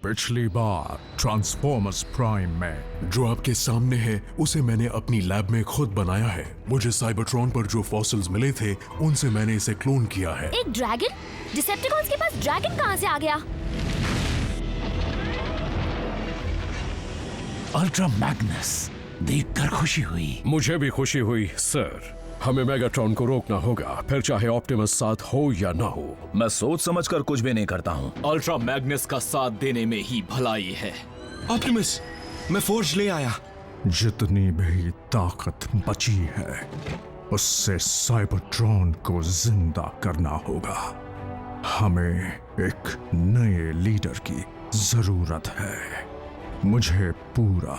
पिछली बार transformers prime में। जो आपके सामने है उसे मैंने अपनी लैब में खुद बनाया है। मुझे साइबरट्रॉन पर जो फॉसिल्स मिले थे उनसे मैंने इसे क्लोन किया है। एक ड्रैगन? डिसेप्टिकॉन्स के पास ड्रैगन कहाँ से आ गया? अल्ट्रा मैग्नस देखकर खुशी हुई। मुझे भी खुशी हुई सर। हमें मेगाट्रॉन को रोकना होगा, फिर चाहे ऑप्टिमस साथ हो या ना हो। मैं सोच समझकर कुछ भी नहीं करता हूँ। अल्ट्रा मैग्नस का साथ देने में ही भलाई है। ऑप्टिमस, मैं फोर्ज ले आया। जितनी भी ताकत बची है उससे साइबरट्रॉन को जिंदा करना होगा। हमें एक नए लीडर की जरूरत है। मुझे पूरा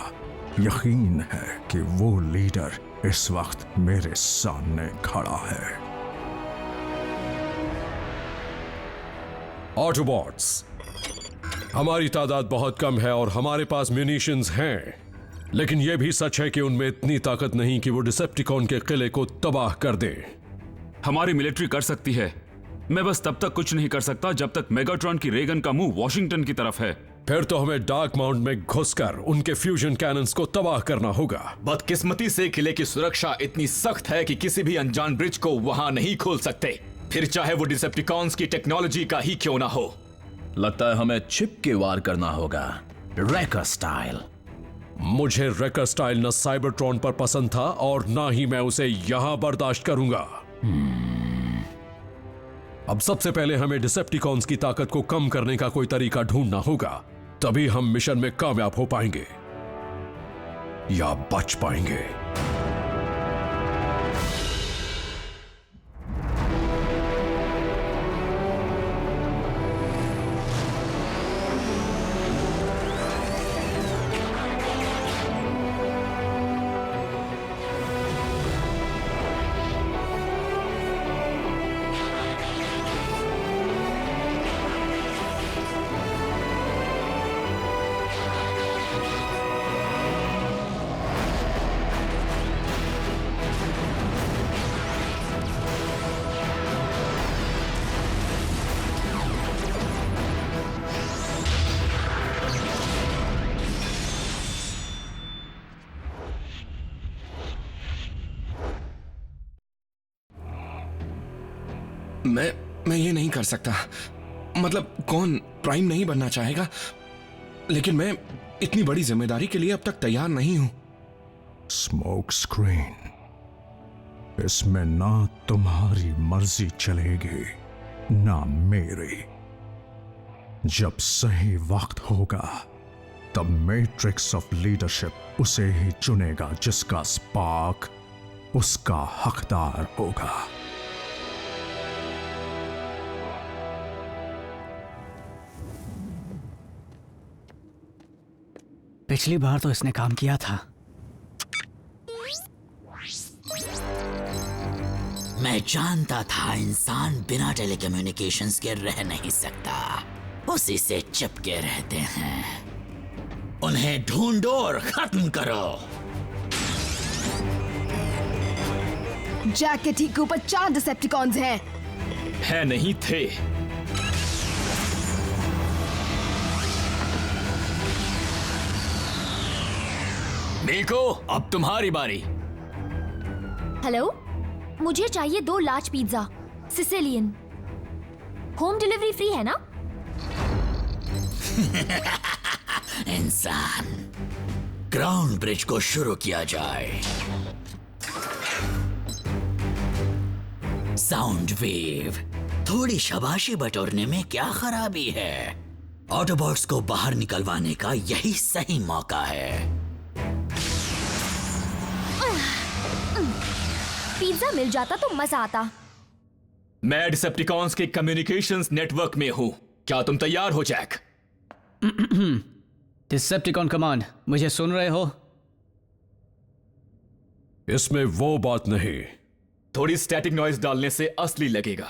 यकीन है कि वो लीडर इस वक्त मेरे सामने खड़ा है। ऑटोबॉट्स, हमारी तादाद बहुत कम है और हमारे पास म्यूनिशंस हैं, लेकिन यह भी सच है कि उनमें इतनी ताकत नहीं कि वो डिसेप्टिकॉन के किले को तबाह कर दे। हमारी मिलिट्री कर सकती है, मैं बस तब तक कुछ नहीं कर सकता जब तक मेगाट्रॉन की रेगन का मुंह वॉशिंगटन की तरफ है। फिर तो हमें डार्क माउंट में घुसकर उनके फ्यूजन कैनन्स को तबाह करना होगा। बदकिस्मती से किले की सुरक्षा इतनी सख्त है कि किसी भी अनजान ब्रिज को वहां नहीं खोल सकते, फिर चाहे वो डिसेप्टिकॉन्स की टेक्नोलॉजी का ही क्यों ना हो। लगता है हमें छिप के वार करना होगा, रैकर स्टाइल। मुझे रैकर स्टाइल न साइबरट्रॉन पर पसंद था और ना ही मैं उसे यहां बर्दाश्त करूंगा। अब सबसे पहले हमें डिसेप्टिकॉन्स की ताकत को कम करने का कोई तरीका ढूंढना होगा, तभी हम मिशन में कामयाब हो पाएंगे या बच पाएंगे। मैं ये नहीं कर सकता। मतलब कौन प्राइम नहीं बनना चाहेगा, लेकिन मैं इतनी बड़ी जिम्मेदारी के लिए अब तक तैयार नहीं हूं। स्मोक स्क्रीन, इसमें ना तुम्हारी मर्जी चलेगी ना मेरी। जब सही वक्त होगा तब मैट्रिक्स ऑफ लीडरशिप उसे ही चुनेगा जिसका स्पार्क उसका हकदार होगा। पिछली बार तो इसने काम किया था। मैं जानता था इंसान बिना टेलीकम्युनिकेशंस के रह नहीं सकता, उसी से चिपके रहते हैं। उन्हें ढूंढो और खत्म करो। जैक के ठीक ऊपर 4 डिसेप्टिकॉन्स हैं। है नहीं थे। नीको, अब तुम्हारी बारी। हेलो, मुझे चाहिए 2 large pizza Sicilian. Home delivery free है ना? इंसान, ग्राउंड ब्रिज को शुरू किया जाए। साउंड वेव, थोड़ी शाबाशी बटोरने में क्या खराबी है? ऑटोबॉट्स को बाहर निकलवाने का यही सही मौका है। पिज्जा मिल जाता तो मजा आता। मैं डिसेप्टिकॉन्स के कम्युनिकेशंस नेटवर्क में हूं। क्या तुम तैयार हो जैक? डिसेप्टिकॉन कमांड, मुझे सुन रहे हो? इसमें वो बात नहीं। थोड़ी स्टैटिक नॉइज डालने से असली लगेगा।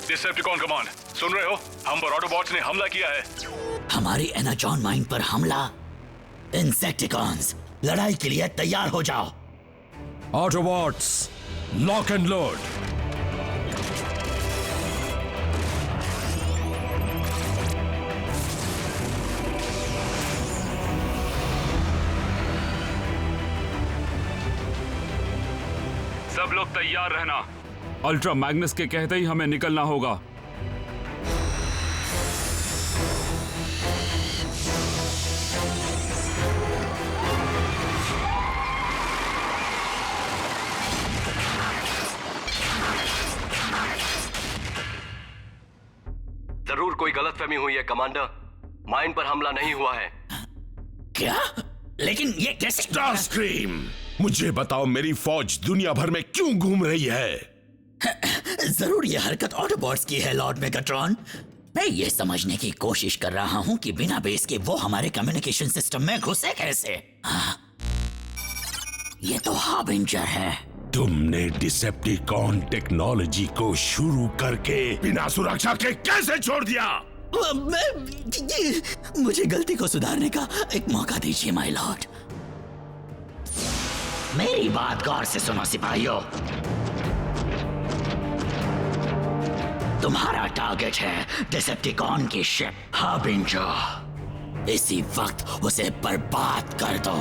डिसेप्टिकॉन कमांड, सुन रहे हो? हम पर ऑटोबॉट्स ने हमला किया है। हमारी एनाजॉन माइन पर हमला। इंसेक्टिकॉन्स, लड़ाई के लिए तैयार हो जाओ। Autobots, lock and load. सब लोग तैयार रहना। अल्ट्रा मैग्नस के कहते ही हमें निकलना होगा। जरूर कोई गलतफहमी हुई है कमांडर। माइन पर हमला नहीं हुआ है। क्या? लेकिन ये कैसे? स्टारस्क्रीम, मुझे बताओ मेरी फौज दुनिया भर में क्यों घूम रही है? जरूर ये हरकत ऑटोबॉट्स की है लॉर्ड मेगाट्रॉन। मैं ये समझने की कोशिश कर रहा हूँ कि बिना बेस के वो हमारे कम्युनिकेशन सिस्टम में घुसे कैसे। ये तो हार्बिंजर है। तुमने डिसेप्टिकॉन टेक्नोलॉजी को शुरू करके बिना सुरक्षा के कैसे छोड़ दिया? मुझे गलती को सुधारने का एक मौका दीजिए माय लॉर्ड। मेरी बात गौर से सुनो सिपाहियों। तुम्हारा टारगेट है डिसेप्टिकॉन की शिप हार्बिंजर। इसी वक्त उसे बर्बाद कर दो।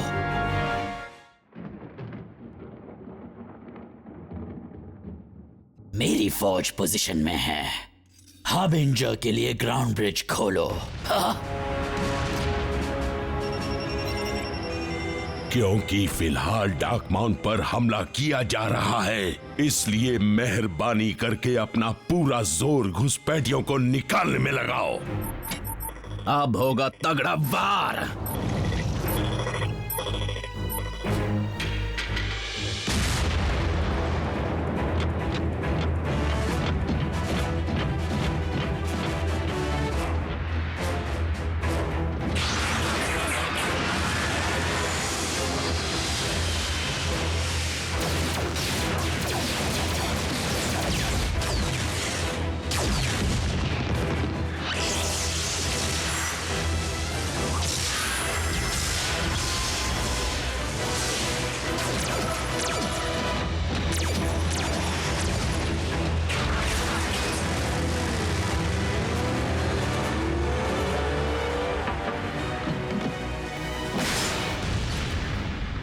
मेरी फौज पोजीशन में है। हार्बिंजर के लिए ग्राउंड ब्रिज खोलो। क्योंकि फिलहाल डार्क माउंट पर हमला किया जा रहा है, इसलिए मेहरबानी करके अपना पूरा जोर घुसपैठियों को निकालने में लगाओ। अब होगा तगड़ा वार।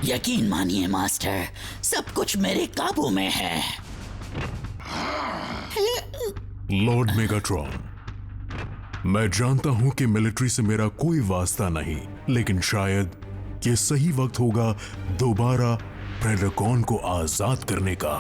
यकीन मानिए मास्टर, सब कुछ मेरे काबू में है। लॉर्ड मेगाट्रॉन, मैं जानता हूं कि मिलिट्री से मेरा कोई वास्ता नहीं, लेकिन शायद ये सही वक्त होगा दोबारा प्रेडेकॉन को आजाद करने का।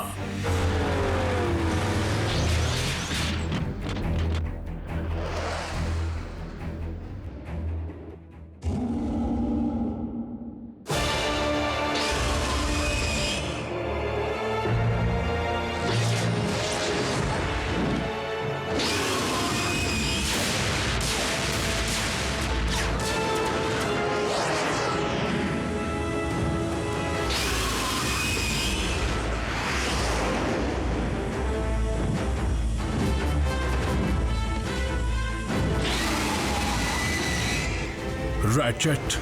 Ratchet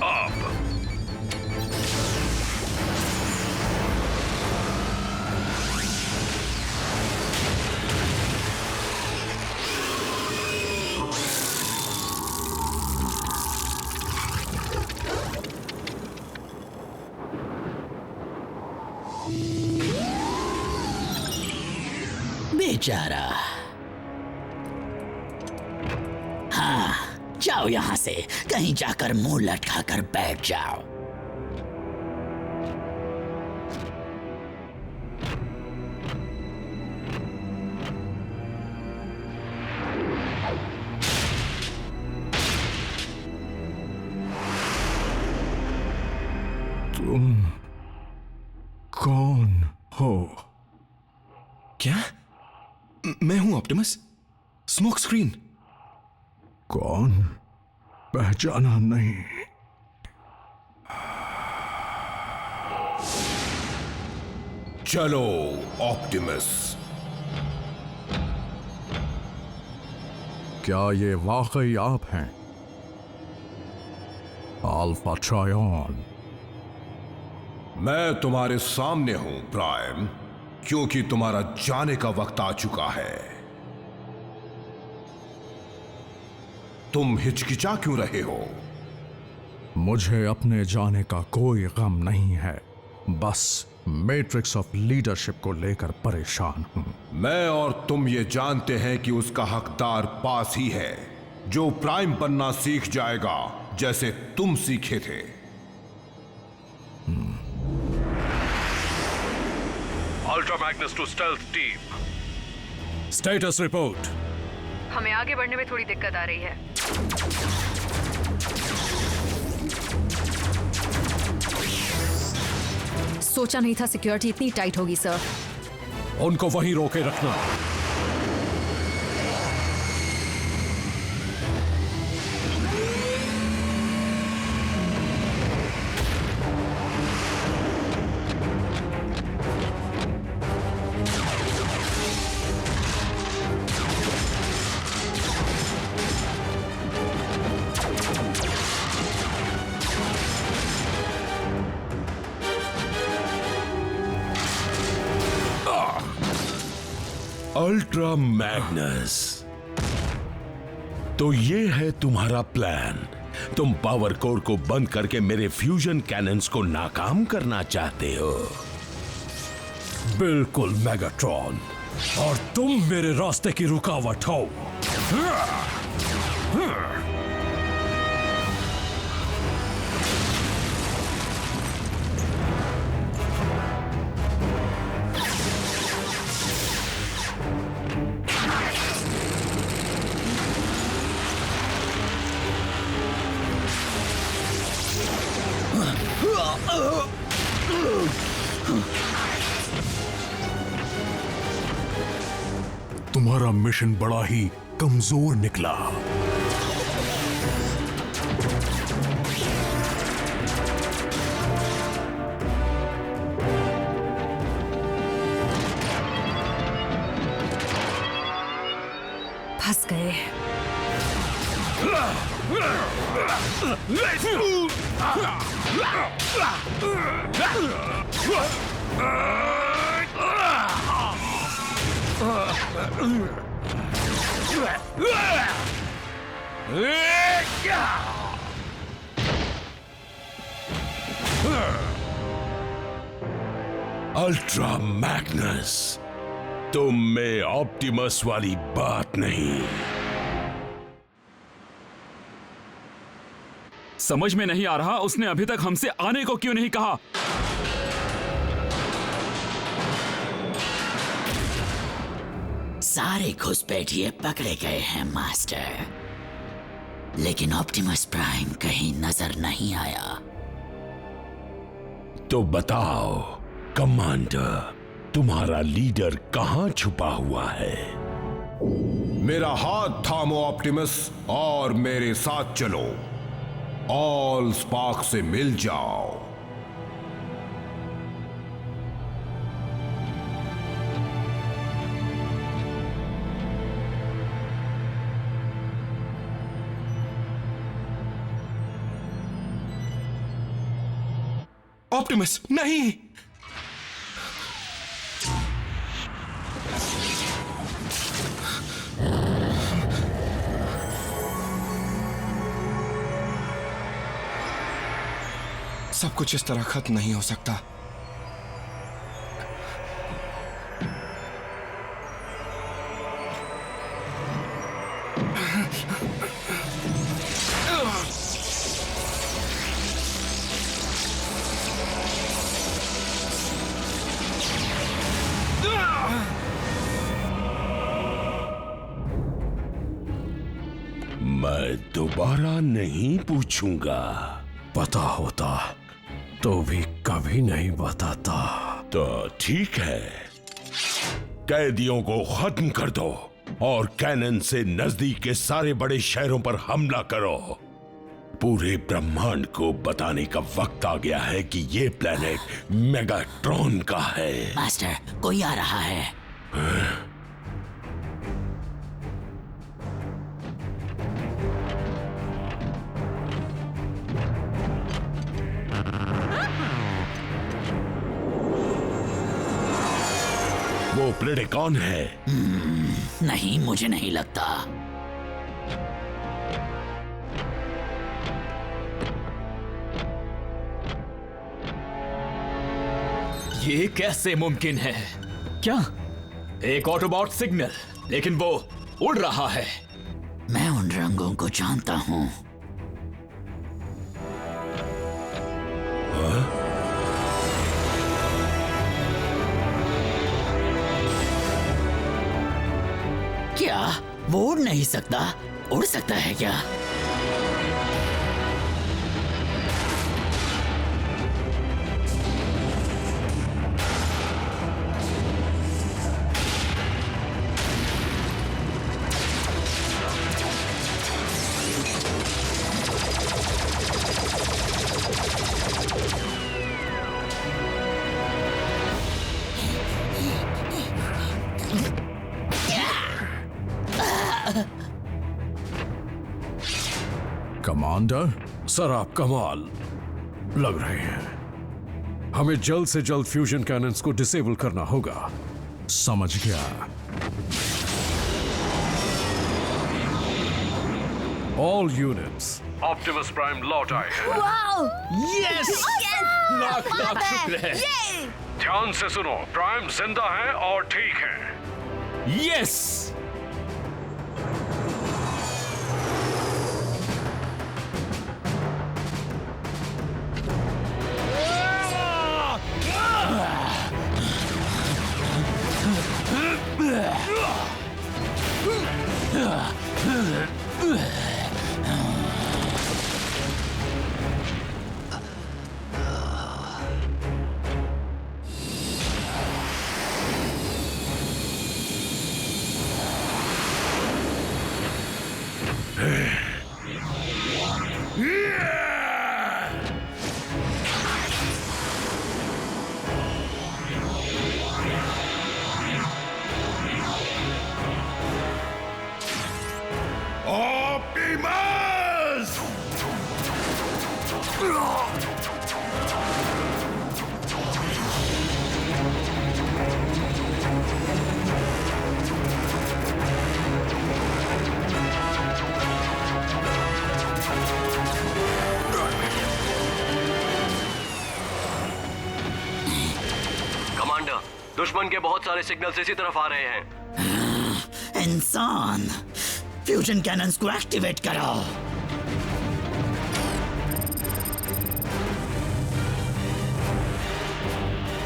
up। बेचारा। हाँ, जाओ यहां से, कहीं जाकर मुंह लटका कर बैठ जाओ। तुम कौन हो? क्या? मैं हूं ऑप्टिमस, स्मोक स्क्रीन। कौन? पहचाना नहीं। चलो ऑप्टिमस। क्या ये वाकई आप हैं? अल्फा ट्रायन। मैं तुम्हारे सामने हूं प्राइम, क्योंकि तुम्हारा जाने का वक्त आ चुका है। तुम हिचकिचा क्यों रहे हो? मुझे अपने जाने का कोई गम नहीं है, बस मैट्रिक्स ऑफ लीडरशिप को लेकर परेशान हूं। मैं और तुम ये जानते हैं कि उसका हकदार पास ही है, जो प्राइम बनना सीख जाएगा जैसे तुम सीखे थे। Ultra Magnus to stealth team. Status report. हमें आगे बढ़ने में थोड़ी दिक्कत आ रही है। सोचा नहीं था सिक्योरिटी इतनी टाइट होगी सर। उनको वहीं रोके रखना। अल्ट्रा मैग्नस, तो ये है तुम्हारा प्लान। तुम पावर कोर को बंद करके मेरे फ्यूजन कैनन्स को नाकाम करना चाहते हो। बिल्कुल मेगाट्रॉन, और तुम मेरे रास्ते की रुकावट हो। तुम्हारा मिशन बड़ा ही कमजोर निकला। फंस गए। अल्ट्रा मैग्नस, तुम में ऑप्टिमस वाली बात नहीं। समझ में नहीं आ रहा उसने अभी तक हमसे आने को क्यों नहीं कहा। सारे घुसपैठिए पकड़े गए हैं मास्टर, लेकिन ऑप्टिमस प्राइम कहीं नजर नहीं आया। तो बताओ कमांडर, तुम्हारा लीडर कहां छुपा हुआ है? मेरा हाथ थामो ऑप्टिमस और मेरे साथ चलो। ऑल स्पार्क से मिल जाओ। ऑप्टिमस नहीं। सब कुछ इस तरह खत्म नहीं हो सकता। मैं दोबारा नहीं पूछूंगा। पता होता तो भी कभी नहीं बताता। तो ठीक है, कैदियों को खत्म कर दो और कैनन से नजदीक के सारे बड़े शहरों पर हमला करो। पूरे ब्रह्मांड को बताने का वक्त आ गया है कि ये प्लेनेट मेगाट्रॉन का है। मास्टर, कोई आ रहा है। वो प्रेडिकॉन है। नहीं, मुझे नहीं लगता। ये कैसे मुमकिन है? क्या? एक ऑटोबॉट सिग्नल, लेकिन वो उड़ रहा है। मैं उन रंगों को जानता हूं। क्या वो उड़ नहीं सकता? उड़ सकता है क्या? कमांडर, सर आप कमाल लग रहे हैं। हमें जल्द से जल्द फ्यूजन कैनन्स को डिसेबल करना होगा। समझ गया। ऑल यूनिट्स, ऑप्टिमस प्राइम लौट आए हैं। यस! लाख लाख शुक्र है। ध्यान से सुनो, प्राइम जिंदा है और ठीक है। यस! दुश्मन के बहुत सारे सिग्नल्स इसी तरफ आ रहे हैं। इंसान, फ्यूजन कैनन्स को एक्टिवेट करो।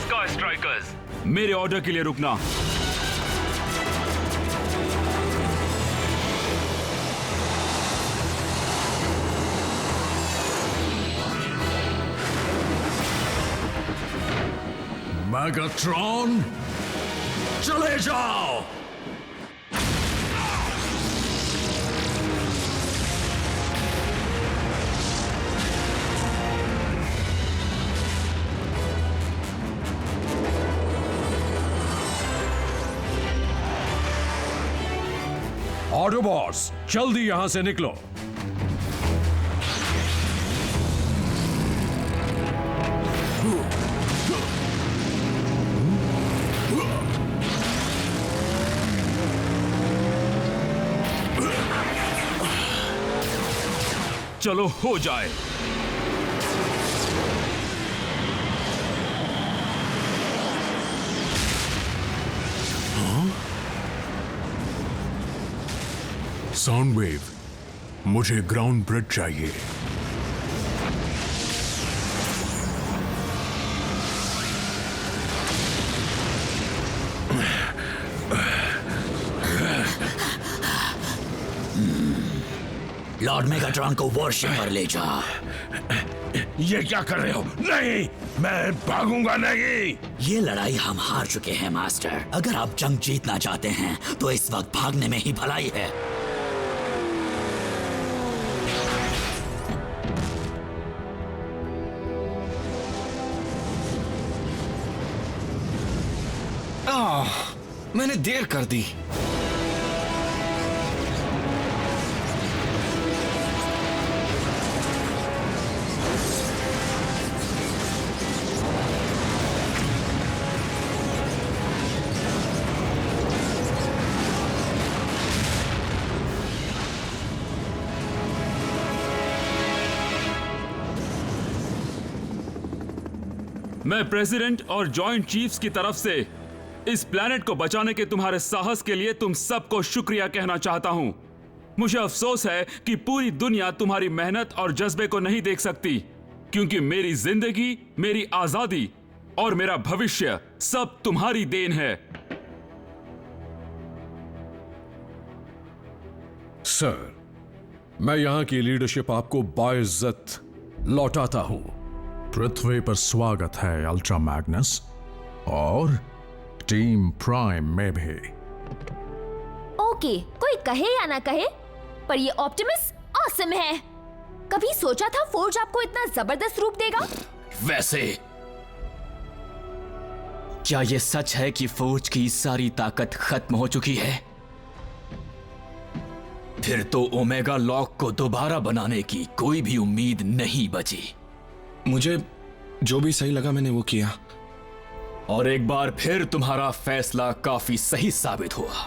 स्काई स्ट्राइकर्स, मेरे ऑर्डर के लिए रुकना। मैगाट्रॉन, चले जाओ। ऑटोबॉट्स, जल्दी यहां से निकलो। चलो हो जाए। साउंड वेव, मुझे ग्राउंड ब्रिज चाहिए। लॉर्ड मेगाट्रॉन को वॉरशिप पर ले जा। ये क्या कर रहे हो? नहीं, मैं भागूंगा नहीं। ये लड़ाई हम हार चुके हैं मास्टर। अगर आप जंग जीतना चाहते हैं तो इस वक्त भागने में ही भलाई है। मैंने देर कर दी। मैं प्रेसिडेंट और जॉइंट चीफ्स की तरफ से इस प्लेनेट को बचाने के तुम्हारे साहस के लिए तुम सबको शुक्रिया कहना चाहता हूं। मुझे अफसोस है कि पूरी दुनिया तुम्हारी मेहनत और जज्बे को नहीं देख सकती, क्योंकि मेरी जिंदगी, मेरी आजादी और मेरा भविष्य सब तुम्हारी देन है। सर, मैं यहां की लीडरशिप आपको बाइज्जत लौटाता हूं। पृथ्वी पर स्वागत है अल्ट्रा मैग्नस, और टीम प्राइम में भी। ओके, कोई कहे या ना कहे, पर ये ऑप्टिमस ऑसम है। कभी सोचा था फोर्ज आपको इतना जबरदस्त रूप देगा? वैसे क्या यह सच है कि फोर्ज की सारी ताकत खत्म हो चुकी है? फिर तो ओमेगा लॉक को दोबारा बनाने की कोई भी उम्मीद नहीं बची। मुझे जो भी सही लगा मैंने वो किया, और एक बार फिर तुम्हारा फैसला काफी सही साबित हुआ।